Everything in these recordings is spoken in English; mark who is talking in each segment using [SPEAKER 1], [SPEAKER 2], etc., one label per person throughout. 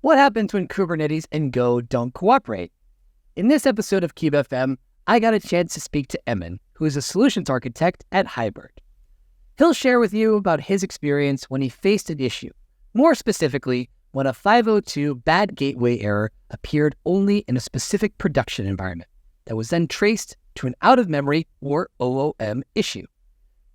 [SPEAKER 1] What happens when Kubernetes and Go don't cooperate? In this episode of CubeFM, I got a chance to speak to Emin, who is a solutions architect at Hybrid. He'll share with you about his experience when he faced an issue, more specifically, when a 502 bad gateway error appeared only in a specific production environment that was then traced to an out-of-memory or OOM issue.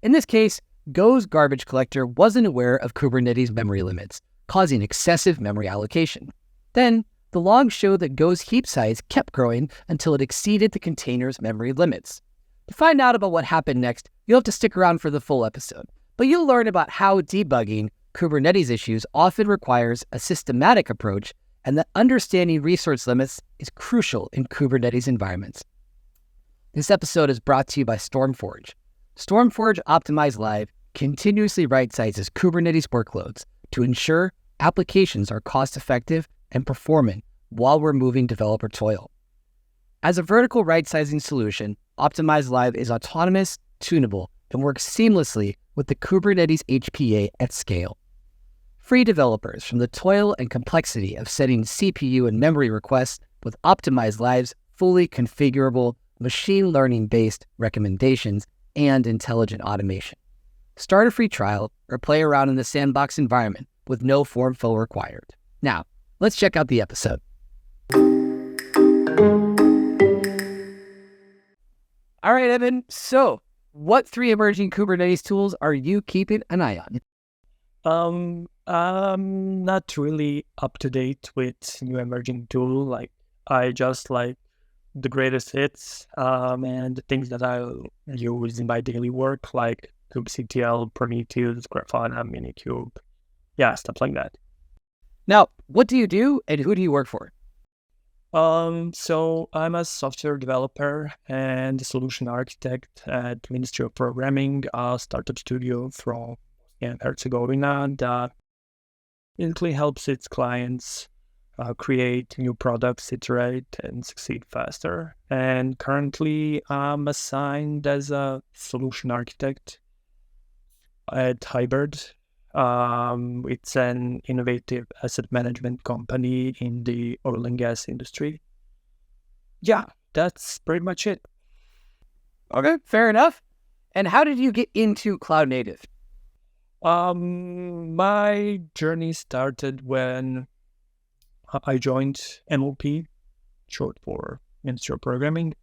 [SPEAKER 1] In this case, Go's garbage collector wasn't aware of Kubernetes memory limits, causing excessive memory allocation. Then, the logs show that Go's heap size kept growing until it exceeded the container's memory limits. To find out about what happened next, you'll have to stick around for the full episode, but you'll learn about how debugging Kubernetes issues often requires a systematic approach and that understanding resource limits is crucial in Kubernetes environments. This episode is brought to you by StormForge. StormForge Optimized Live continuously right-sizes Kubernetes workloads to ensure applications are cost-effective and performant while removing developer toil. As a vertical right-sizing solution, Optimized Live is autonomous, tunable, and works seamlessly with the Kubernetes HPA at scale. Free developers from the toil and complexity of setting CPU and memory requests with Optimized Live's fully configurable, machine learning-based recommendations and intelligent automation. Start a free trial or play around in the sandbox environment with no form fill required. Now, let's check out the episode. All right, Evan. So, what 3 emerging Kubernetes tools are you keeping an eye on?
[SPEAKER 2] I'm not really up to date with new emerging tool. I just like the greatest hits and the things that I use in my daily work, like kubectl, Prometheus, Grafana, Minikube, stuff like that.
[SPEAKER 1] Now, what do you do and who do you work for?
[SPEAKER 2] So I'm a software developer and a solution architect at Ministry of Programming, a startup studio from Herzegovina that basically helps its clients create new products, iterate, and succeed faster. And currently, I'm assigned as a solution architect at Hybrid. It's an innovative asset management company in the oil and gas industry. Yeah, that's pretty much it.
[SPEAKER 1] Okay, fair enough. And how did you get into cloud native?
[SPEAKER 2] My journey started when I joined MOP, short for Ministry of Programming.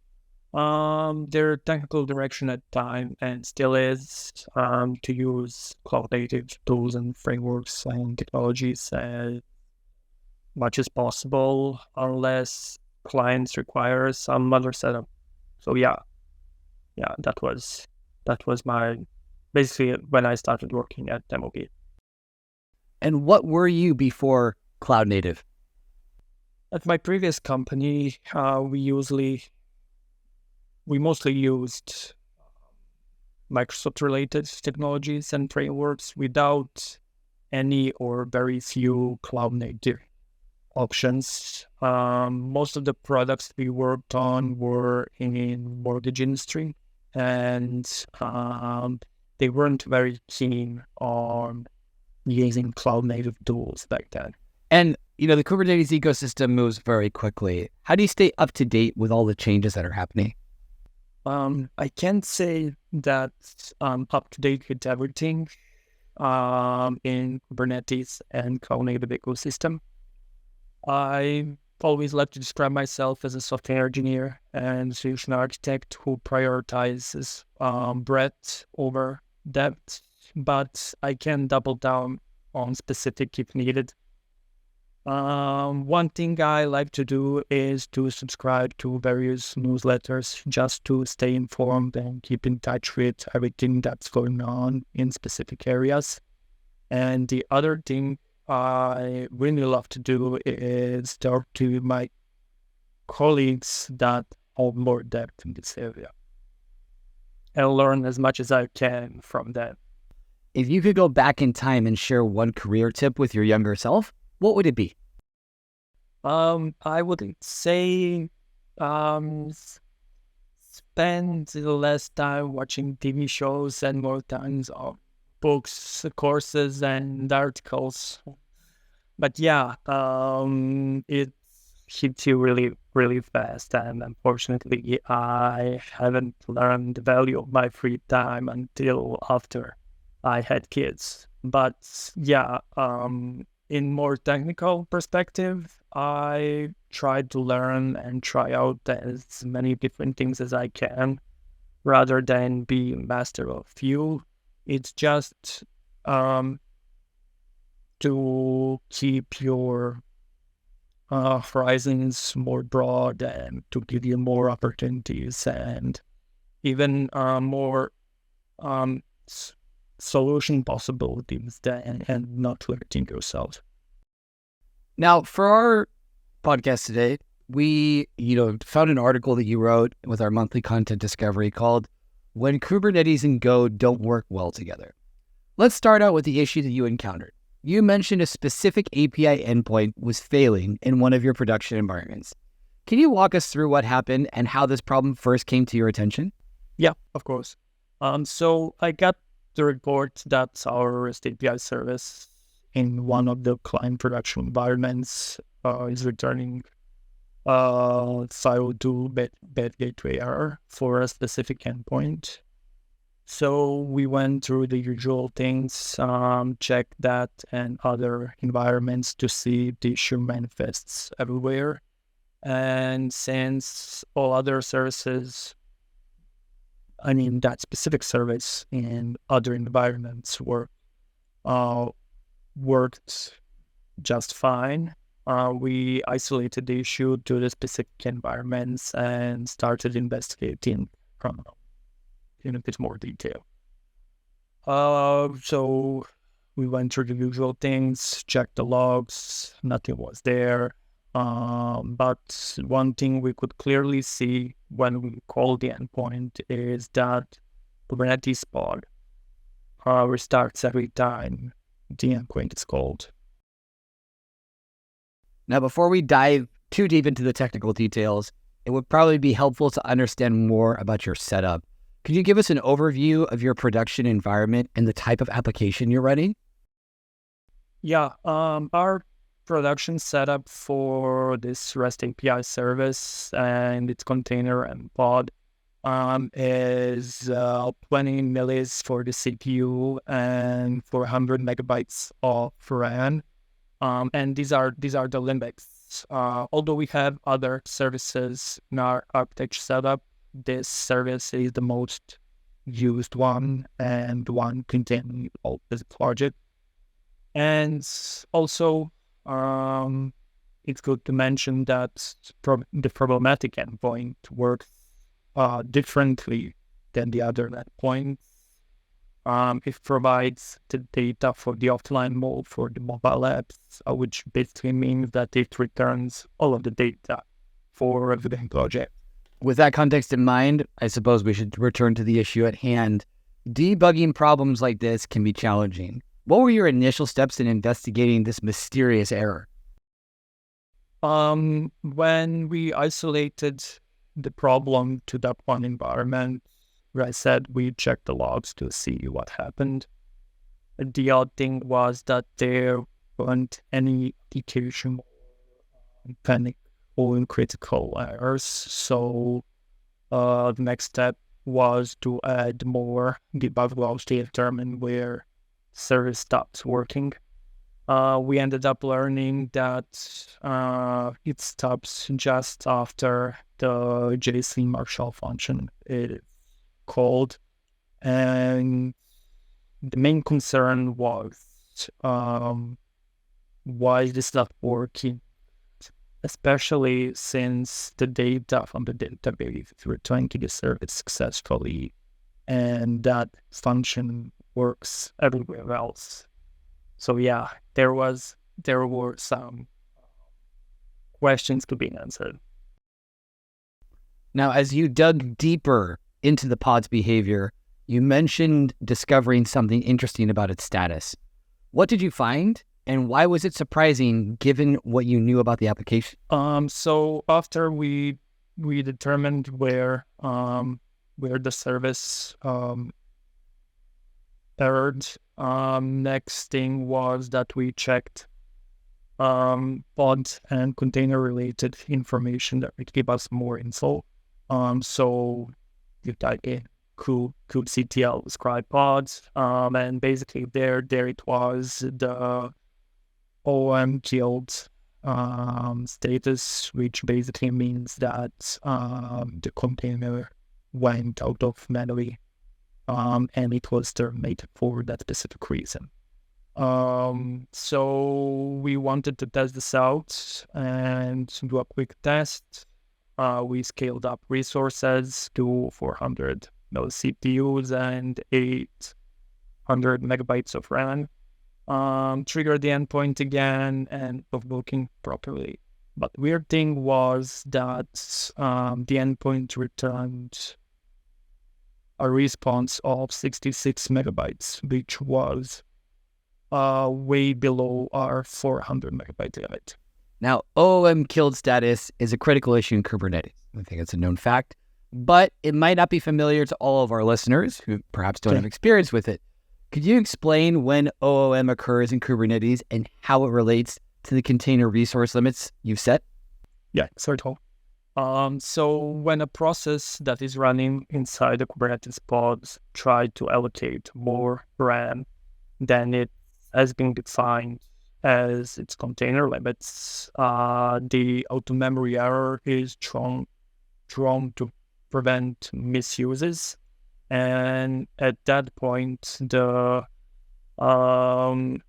[SPEAKER 2] Their technical direction at the time and still is to use cloud-native tools and frameworks and technologies as much as possible, unless clients require some other setup. So that was my basically when I started working at MOP.
[SPEAKER 1] And what were you before cloud native?
[SPEAKER 2] At my previous company, we mostly used Microsoft-related technologies and frameworks without any or very few cloud-native options. Most of the products we worked on were in mortgage industry, and they weren't very keen on using cloud-native tools back then.
[SPEAKER 1] And the Kubernetes ecosystem moves very quickly. How do you stay up to date with all the changes that are happening?
[SPEAKER 2] I can't say that I'm up to date with everything in Kubernetes and cloud-native ecosystem. I always like to describe myself as a software engineer and solution architect who prioritizes breadth over depth, but I can double down on specific if needed. One thing I like to do is to subscribe to various newsletters just to stay informed and keep in touch with everything that's going on in specific areas. And the other thing I really love to do is talk to my colleagues that have more depth in this area and learn as much as I can from them.
[SPEAKER 1] If you could go back in time and share one career tip with your younger self, what would it be?
[SPEAKER 2] I would say spend less time watching TV shows and more times on books, courses, and articles. But yeah, it hits you really, really fast. And unfortunately, I haven't learned the value of my free time until after I had kids. But yeah, in more technical perspective, I try to learn and try out as many different things as I can rather than be master of few. It's just to keep your horizons more broad and to give you more opportunities and even more um, solution possibilities than and not limiting yourself.
[SPEAKER 1] Now, for our podcast today, we, found an article that you wrote with our monthly content discovery called When Kubernetes and Go Don't Work Well Together. Let's start out with the issue that you encountered. You mentioned a specific API endpoint was failing in one of your production environments. Can you walk us through what happened and how this problem first came to your attention?
[SPEAKER 2] Yeah, of course. So I got the report that our REST API service in one of the client production environments is returning SIO2 bad gateway error for a specific endpoint. So we went through the usual things, checked that and other environments to see if the issue manifests everywhere. And since all other services, that specific service in other environments worked just fine, we isolated the issue to the specific environments and started investigating in a bit more detail. So we went through the usual things, checked the logs, nothing was there. But one thing we could clearly see when we called the endpoint is that Kubernetes pod restarts every time the endpoint is called.
[SPEAKER 1] Now, before we dive too deep into the technical details, it would probably be helpful to understand more about your setup. Could you give us an overview of your production environment and the type of application you're running?
[SPEAKER 2] Yeah, our production setup for this REST API service and its container and pod is 20 millis for the CPU and 400 megabytes of RAM. And these are the limits. Although we have other services in our architecture setup, this service is the most used one and the one containing all this project. And also, it's good to mention that the problematic endpoint works differently than the other endpoints. It provides the data for the offline mode for the mobile apps, which basically means that it returns all of the data for the project.
[SPEAKER 1] With that context in mind, I suppose we should return to the issue at hand. Debugging problems like this can be challenging. What were your initial steps in investigating this mysterious error?
[SPEAKER 2] When we isolated the problem to that one environment, where I said we checked the logs to see what happened. The odd thing was that there weren't any application panic or critical errors. So the next step was to add more debug logs to determine where service stops working. We ended up learning that it stops just after the JSON Marshall function is called, and the main concern was why is this not working, especially since the data from the database is returned to the service successfully, and that function works everywhere else. So yeah, there were some questions to be answered.
[SPEAKER 1] Now, as you dug deeper into the pod's behavior, you mentioned discovering something interesting about its status. What did you find, and why was it surprising given what you knew about the application?
[SPEAKER 2] So after we determined where the service errored, next thing was that we checked pod and container related information that would give us more info. So you type in kubectl describe pods, and basically there it was the OOM killed status, which basically means that the container went out of memory, and it was terminated for that specific reason. So we wanted to test this out and do a quick test. We scaled up resources to 400 CPUs and 800 megabytes of RAM. Triggered the endpoint again and was working properly. But the weird thing was that the endpoint returned a response of 66 megabytes, which was way below our 400 megabyte limit.
[SPEAKER 1] Now, OOM killed status is a critical issue in Kubernetes. I think it's a known fact, but it might not be familiar to all of our listeners who perhaps don't have experience with it. Could you explain when OOM occurs in Kubernetes and how it relates to the container resource limits you've set?
[SPEAKER 2] Yeah, certainly. So when a process that is running inside the Kubernetes pods try to allocate more RAM than it has been defined as its container limits, the auto-memory error is drawn to prevent misuses. And at that point, the daemon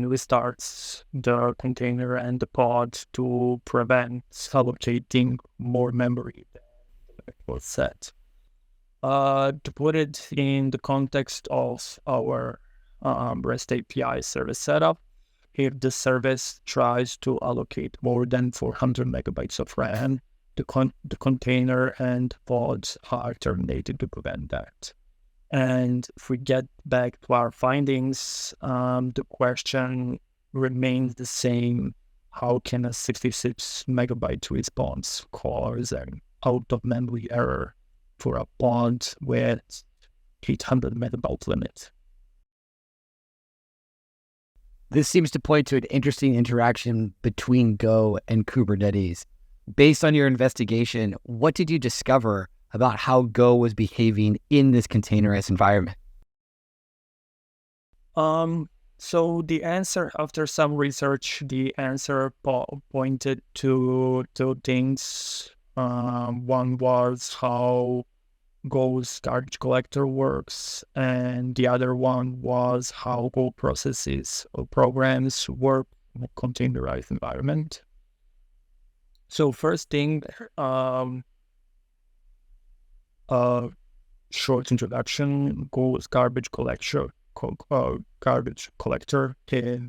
[SPEAKER 2] restarts the container and the pod to prevent allocating more memory than it was set. To put it in the context of our REST API service setup, if the service tries to allocate more than 400 megabytes of RAM, the container and pods are terminated to prevent that. And if we get back to our findings, the question remains the same. How can a 66 megabyte response cause an out-of-memory error for a pod with 800 megabyte limit?
[SPEAKER 1] This seems to point to an interesting interaction between Go and Kubernetes. Based on your investigation, what did you discover about how Go was behaving in this containerized environment?
[SPEAKER 2] So the answer, after some research, the answer pointed to two things. One was how Go's garbage collector works, and the other one was how Go processes or programs work in a containerized environment. So first thing, short introduction. Go's garbage collector is,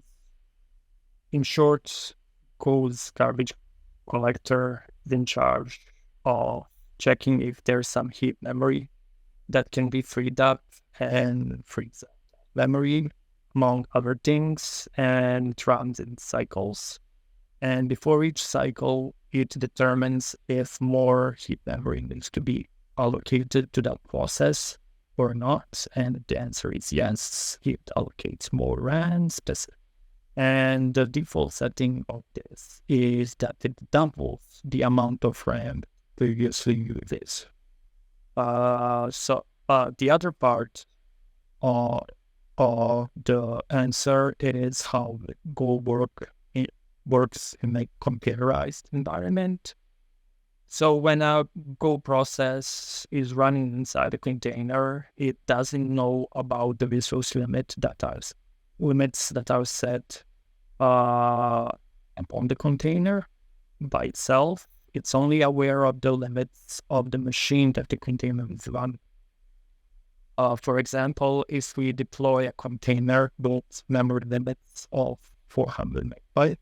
[SPEAKER 2] in short, Go's garbage collector is in charge of checking if there's some heap memory that can be freed up and frees up memory, among other things, and it runs in cycles. And before each cycle, it determines if more heap memory needs to be allocated to that process or not. And the answer is yes, it allocates more RAM specific. And the default setting of this is that it doubles the amount of RAM previously used. So the other part of the answer is how Go works in a containerized environment. So when a Go process is running inside a container, it doesn't know about the resource limits that are set upon the container by itself. It's only aware of the limits of the machine that the container is running. For example, if we deploy a container with memory limits of 400 megabytes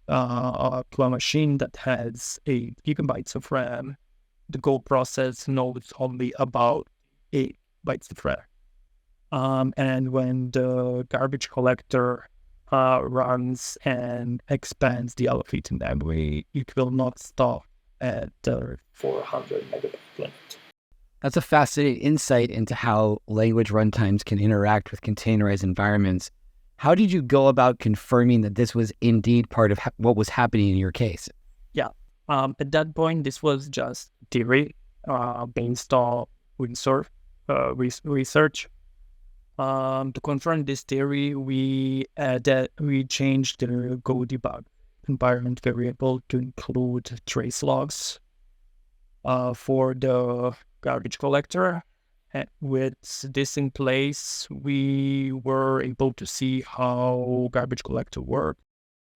[SPEAKER 2] to a machine that has 8 gigabytes of RAM, the Go process knows only about 8 bytes of RAM. And when the garbage collector runs and expands the allocated memory, it will not stop at the 400 megabyte limit.
[SPEAKER 1] That's a fascinating insight into how language runtimes can interact with containerized environments. How did you go about confirming that this was indeed part of what was happening in your case?
[SPEAKER 2] Yeah. At that point, this was just theory based on research. To confirm this theory, we changed the Go debug environment variable to include trace logs for the garbage collector. And with this in place, we were able to see how garbage collector worked,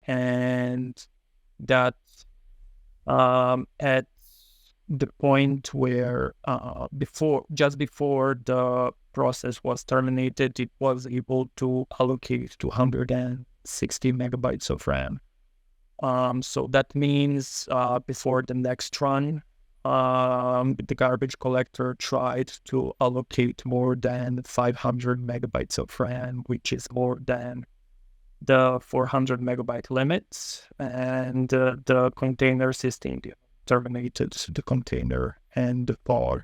[SPEAKER 2] and that at the point where just before the process was terminated, it was able to allocate 260 megabytes of RAM. So that means before the next run, the garbage collector tried to allocate more than 500 megabytes of RAM, which is more than the 400 megabyte limit, and the container system terminated the container and the pod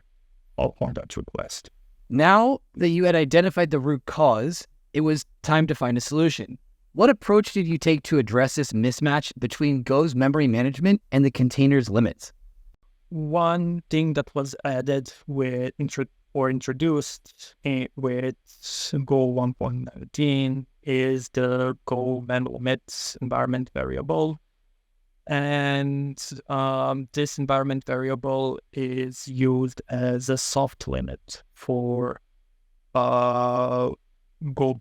[SPEAKER 2] upon that request.
[SPEAKER 1] Now that you had identified the root cause, it was time to find a solution. What approach did you take to address this mismatch between Go's memory management and the container's limits?
[SPEAKER 2] One thing that was added with introduced with Go 1.19 is the Go mem limits environment variable. And this environment variable is used as a soft limit for Go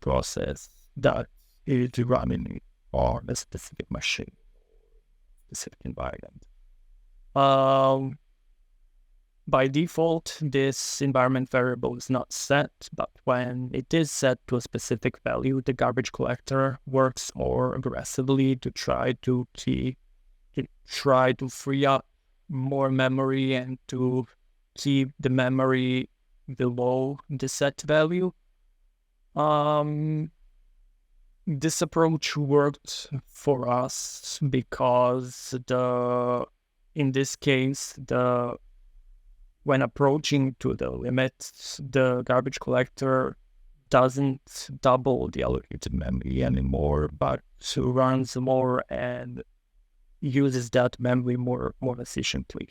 [SPEAKER 2] process that is running on a specific machine, specific environment. By default, this environment variable is not set, but when it is set to a specific value, the garbage collector works more aggressively to try to free up more memory and to keep the memory below the set value. This approach worked for us because in this case, when approaching to the limits, the garbage collector doesn't double the allocated memory anymore, but runs more and uses that memory more efficiently.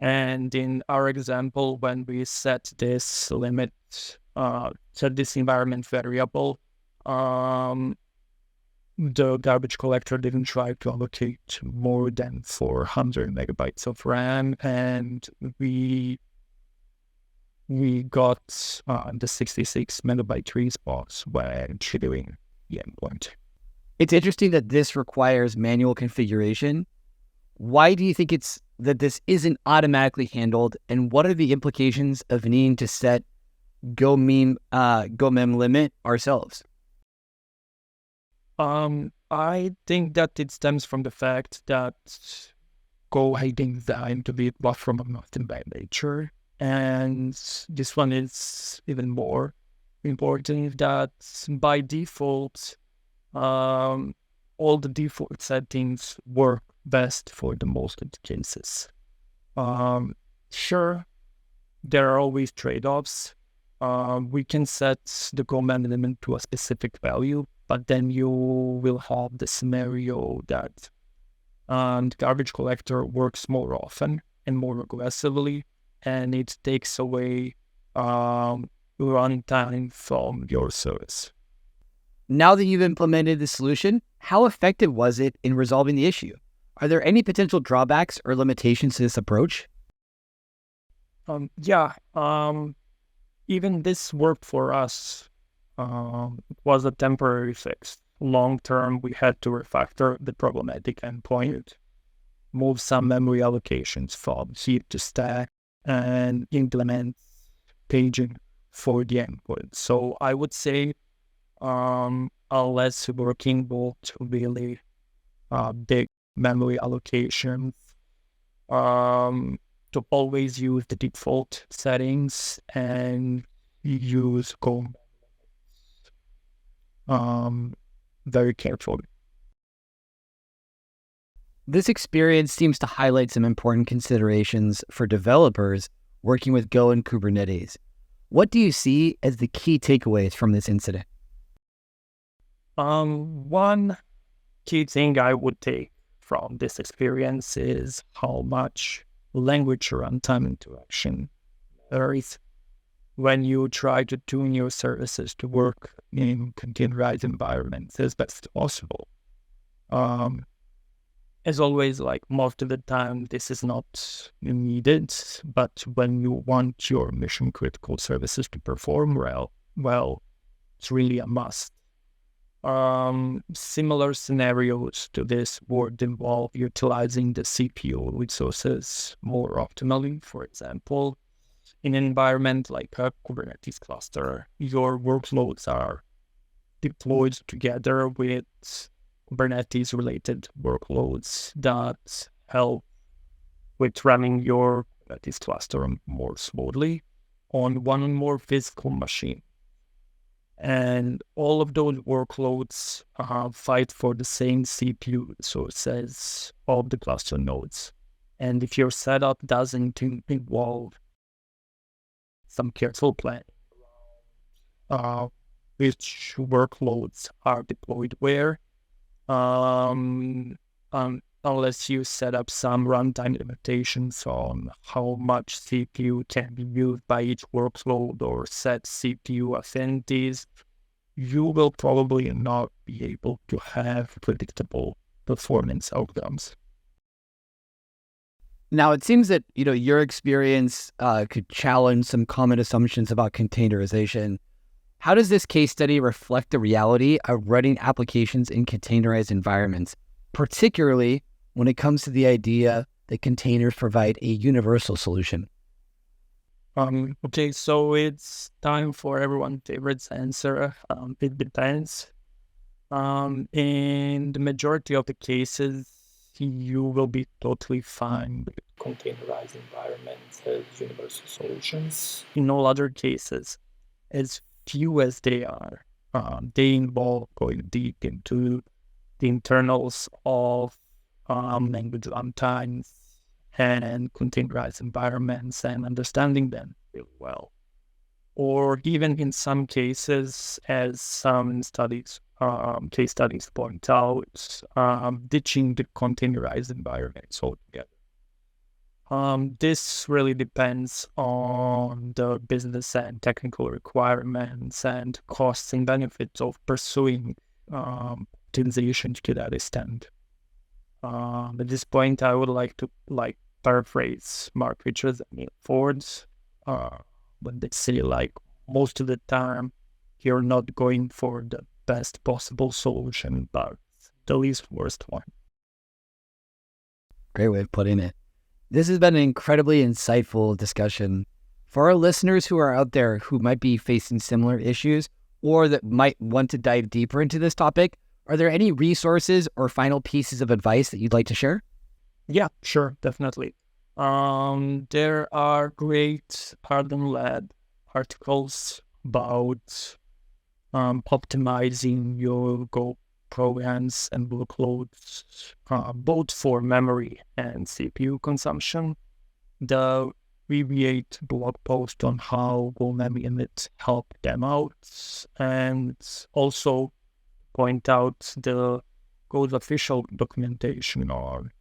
[SPEAKER 2] And in our example, when we set this limit, set this environment variable, the garbage collector didn't try to allocate more than 400 megabytes of RAM, and we got the 66 megabyte response when triggering the endpoint.
[SPEAKER 1] It's interesting that this requires manual configuration. Why do you think it's that this isn't automatically handled, and what are the implications of needing to set Go mem limit ourselves?
[SPEAKER 2] I think that it stems from the fact that Go has been designed to be platform agnostic by nature, and this one is even more important that by default, all the default settings work best for the most of the cases. Sure, there are always trade-offs. We can set the Go mem limit to a specific value, but then you will have the scenario that the garbage collector works more often and more aggressively, and it takes away runtime from your service.
[SPEAKER 1] Now that you've implemented the solution, how effective was it in resolving the issue? Are there any potential drawbacks or limitations to this approach?
[SPEAKER 2] Even this worked for us. It was a temporary fix. Long term, we had to refactor the problematic endpoint, move some memory allocations from heap to stack, and implement paging for the endpoint. So I would say, unless working with really big memory allocations, to always use the default settings and use Go very carefully.
[SPEAKER 1] This experience seems to highlight some important considerations for developers working with Go and Kubernetes. What do you see as the key takeaways from this incident?
[SPEAKER 2] One key thing I would take from this experience is how much language runtime interaction matters when you try to tune your services to work in containerized environments as best possible. As always, like most of the time, this is not needed, but when you want your mission critical services to perform well, it's really a must. Similar scenarios to this would involve utilizing the CPU resources more optimally. For example, in an environment like a Kubernetes cluster, your workloads are deployed together with Kubernetes-related workloads that help with running your Kubernetes cluster more smoothly on one or more physical machine. And all of those workloads fight for the same CPU resources of the cluster nodes. And if your setup doesn't involve some careful planning around which workloads are deployed where, unless you set up some runtime limitations on how much CPU can be used by each workload or set CPU affinities, you will probably not be able to have predictable performance outcomes.
[SPEAKER 1] Now, it seems that, your experience could challenge some common assumptions about containerization. How does this case study reflect the reality of running applications in containerized environments, particularly when it comes to the idea that containers provide a universal solution?
[SPEAKER 2] Okay, so it's time for everyone's favorite answer. It depends. In the majority of the cases, you will be totally fine with containerized environments as universal solutions. In all other cases, as few as they are, they involve going deep into the internals of language runtimes and containerized environments and understanding them really well. Or even in some cases, as some case studies point out, ditching the containerized environments altogether. This really depends on the business and technical requirements and costs and benefits of pursuing optimization to that extent. At this point, I would like to paraphrase Mark Richards and Neil Ford when they say most of the time you're not going for the best possible solution, but the least worst one.
[SPEAKER 1] Great way of putting it. This has been an incredibly insightful discussion. For our listeners who are out there who might be facing similar issues or that might want to dive deeper into this topic, are there any resources or final pieces of advice that you'd like to share?
[SPEAKER 2] Yeah, sure, definitely. There are great Arden-led articles about optimizing your Go programs and workloads, both for memory and CPU consumption. The VB8 blog post on how Go Memory Init help them out, and also point out the Go's official documentation on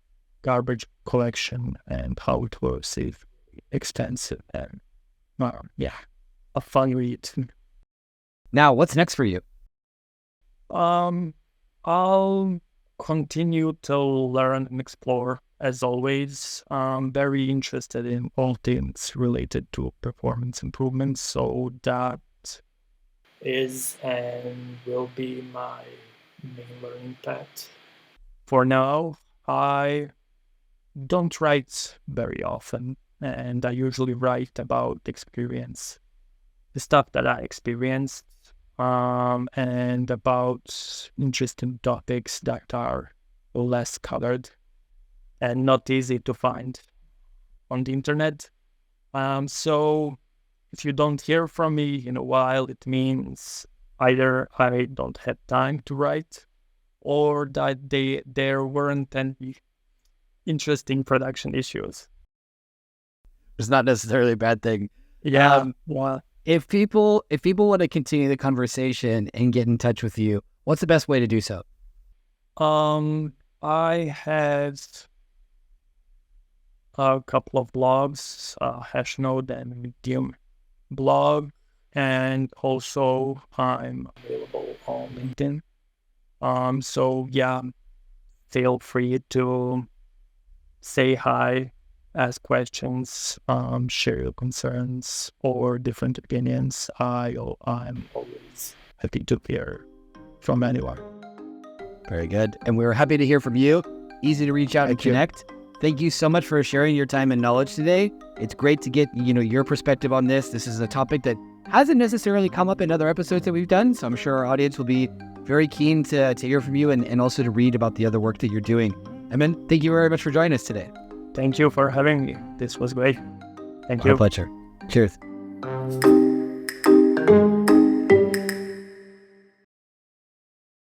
[SPEAKER 2] garbage collection and how it works is extensive and a fun read.
[SPEAKER 1] Now, what's next for you?
[SPEAKER 2] I'll continue to learn and explore as always. I'm very interested in all things related to performance improvements, so that is and will be my main learning path. For now, I don't write very often, and I usually write about experience, the stuff that I experienced, and about interesting topics that are less covered and not easy to find on the internet. So if you don't hear from me in a while, it means either I don't have time to write or that there weren't any interesting production issues.
[SPEAKER 1] It's not necessarily a bad thing.
[SPEAKER 2] Yeah. Well,
[SPEAKER 1] If people want to continue the conversation and get in touch with you, What's the best way to do so?
[SPEAKER 2] I have a couple of blogs, Hashnode and Medium blog, and also I'm available on LinkedIn. So yeah, feel free to say hi, ask questions, share your concerns or different opinions. I'm always happy to hear from anyone.
[SPEAKER 1] Very good. And we're happy to hear from you. Easy to reach out and connect. Thank you so much for sharing your time and knowledge today. It's great to get, your perspective on this. This is a topic that hasn't necessarily come up in other episodes that we've done. So I'm sure our audience will be very keen to hear from you and also to read about the other work that you're doing. Emin, thank you very much for joining us today.
[SPEAKER 2] Thank you for having me. This was great. Thank you.
[SPEAKER 1] My pleasure. Cheers.